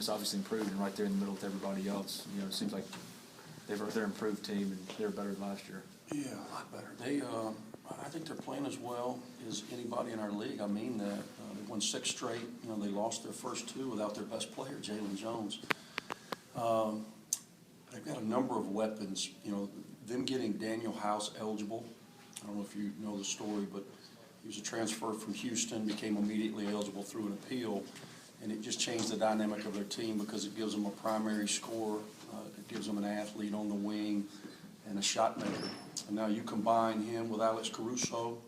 has obviously improved and right there in the middle with everybody else. You know, it seems like they're an improved team and they're better than last year. Yeah, a lot better. I think they're playing as well as anybody in our league. I mean that. They won 6 straight. You know, they lost their first 2 without their best player, Jalen Jones. They've got a number of weapons. You know, them getting Daniel House eligible. I don't know if you know the story, but he was a transfer from Houston, became immediately eligible through an appeal, and it just changed the dynamic of their team because it gives them a primary scorer, it gives them an athlete on the wing, and a shot maker. And now you combine him with Alex Caruso,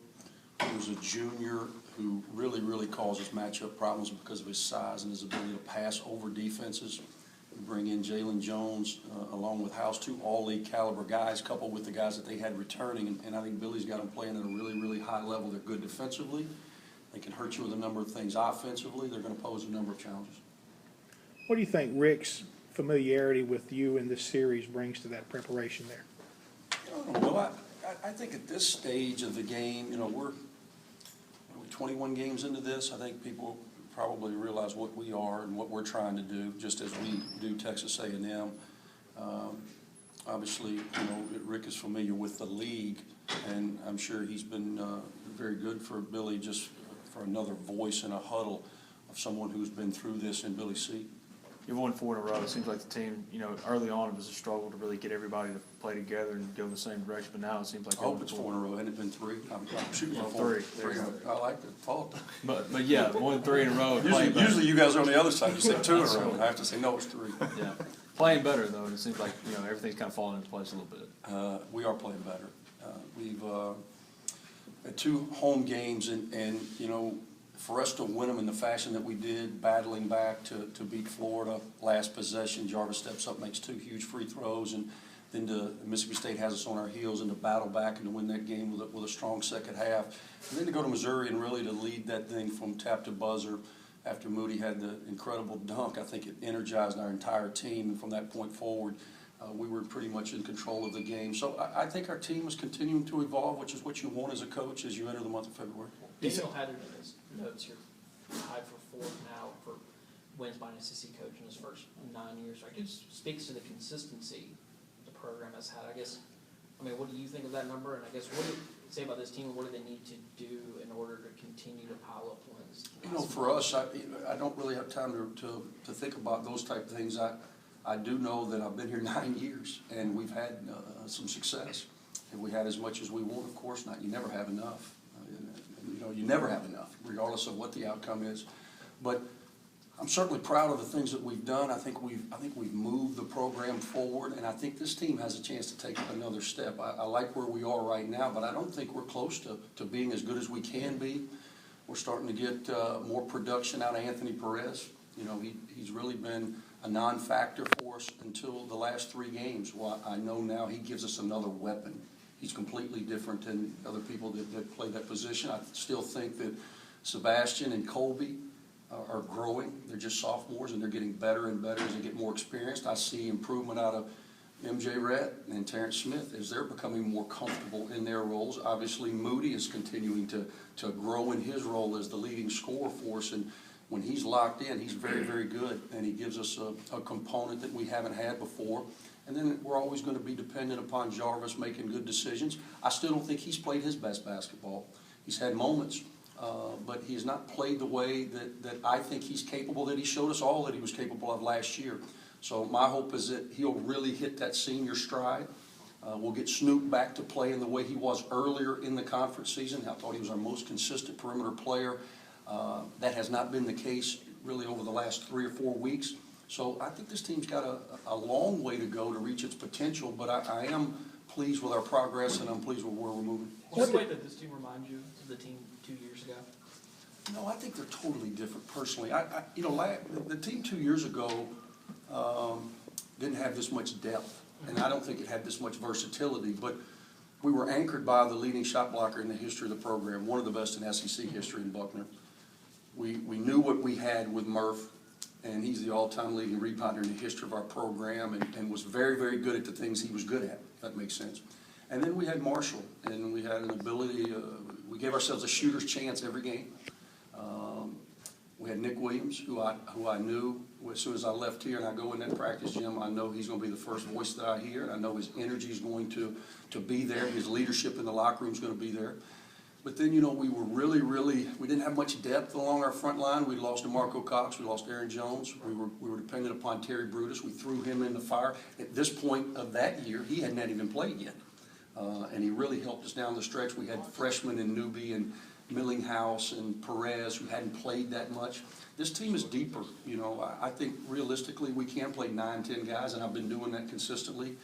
who's a junior who really causes matchup problems because of his size and his ability to pass over defenses. You bring in Jalen Jones along with House, 2 all-league caliber guys, coupled with the guys that they had returning. And I think Billy's got them playing at a really high level. They're good defensively. They can hurt you with a number of things offensively. They're going to pose a number of challenges. What do you think Rick's familiarity with you in this series brings to that preparation there? I don't know. I think at this stage of the game, you know, we're 21 games into this. I think people probably realize what we are and what we're trying to do, just as we do Texas A&M. Obviously, you know, Rick is familiar with the league, and I'm sure he's been very good for Billy, just for another voice in a huddle of someone who's been through this in Billy's seat. You've won 4 in a row. It seems like the team, you know, early on it was a struggle to really get everybody to play together and go in the same direction, but now it seems like I hope it's 4 in a row. Hasn't it been 3? I'm shooting for 4. 3. I like the fault. But yeah, 1 3 in a row. Usually you guys are on the other side. You say 2 in a row. I have to say, no, it's 3. Yeah. Playing better, though, and it seems like, you know, everything's kind of falling into place a little bit. We are playing better. We've had 2 home games, and you know, for us to win them in the fashion that we did, battling back to beat Florida, last possession, Jarvis steps up, makes 2 huge free throws, and then Mississippi State has us on our heels, and to battle back and to win that game with a strong second half. And then to go to Missouri and really to lead that thing from tap to buzzer after Moody had the incredible dunk. I think it energized our entire team, and from that point forward, we were pretty much in control of the game. So I think our team is continuing to evolve, which is what you want as a coach as you enter the month of February. Daniel had it in his notes here, tied for 4th now for wins by an SEC coach in his first 9 years. So I guess speaks to the consistency the program has had. I mean, what do you think of that number? And I guess what do you say about this team? What do they need to do in order to continue to pile up wins? You know, for us, I don't really have time to think about those type of things. I do know that I've been here 9 years, and we've had some success. Have we had as much as we want? Of course not. You never have enough. You know, you never have enough, regardless of what the outcome is. But I'm certainly proud of the things that we've done. I think we've moved the program forward, and I think this team has a chance to take another step. I like where we are right now, but I don't think we're close to being as good as we can be. We're starting to get more production out of Anthony Perez. You know, he's really been a non-factor for us until the last 3 games. Well, I know now he gives us another weapon. He's completely different than other people that play that position. I still think that Sebastian and Colby are growing. They're just sophomores, and they're getting better and better as they get more experienced. I see improvement out of MJ Rhett and Terrence Smith as they're becoming more comfortable in their roles. Obviously, Moody is continuing to grow in his role as the leading scorer for us, and when he's locked in, he's very good, and he gives us a component that we haven't had before. And then we're always going to be dependent upon Jarvis making good decisions. I still don't think he's played his best basketball. He's had moments, but he's not played the way that I think he's capable, that he showed us all that he was capable of last year. So my hope is that he'll really hit that senior stride. We'll get Snoop back to playing the way he was earlier in the conference season. I thought he was our most consistent perimeter player. That has not been the case really over the last 3 or 4 weeks. So I think this team's got a long way to go to reach its potential, but I am pleased with our progress, and I'm pleased with where we're moving. What's the way that this team reminds you of the team 2 years ago? No, I think they're totally different personally. You know, the team 2 years ago didn't have this much depth, and I don't think it had this much versatility, but we were anchored by the leading shot blocker in the history of the program, one of the best in SEC history in Buckner. We knew what we had with Murph, and he's the all-time leading rebounder in the history of our program, and was very good at the things he was good at, if that makes sense. And then we had Marshall, and we had an ability, we gave ourselves a shooter's chance every game. We had Nick Williams, who I knew as soon as I left here and I go in that practice gym, I know he's gonna be the first voice that I hear, and I know his energy is going to be there, his leadership in the locker room is gonna be there. But then, we were really, we didn't have much depth along our front line. We lost DeMarco Cox, we lost Aaron Jones, we were dependent upon Terry Brutus. We threw him in the fire. At this point of that year, he had not even played yet. And he really helped us down the stretch. We had freshmen in Newby and Millinghouse and Perez who hadn't played that much. This team is deeper. I think realistically we can play 9, 10 guys, and I've been doing that consistently.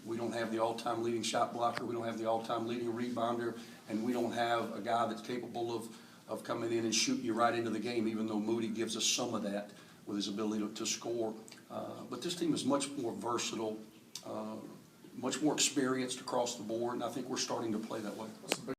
We don't have the all-time leading shot blocker. We don't have the all-time leading rebounder, and we don't have a guy that's capable of coming in and shooting you right into the game, even though Moody gives us some of that with his ability to score. But this team is much more versatile, much more experienced across the board, and I think we're starting to play that way.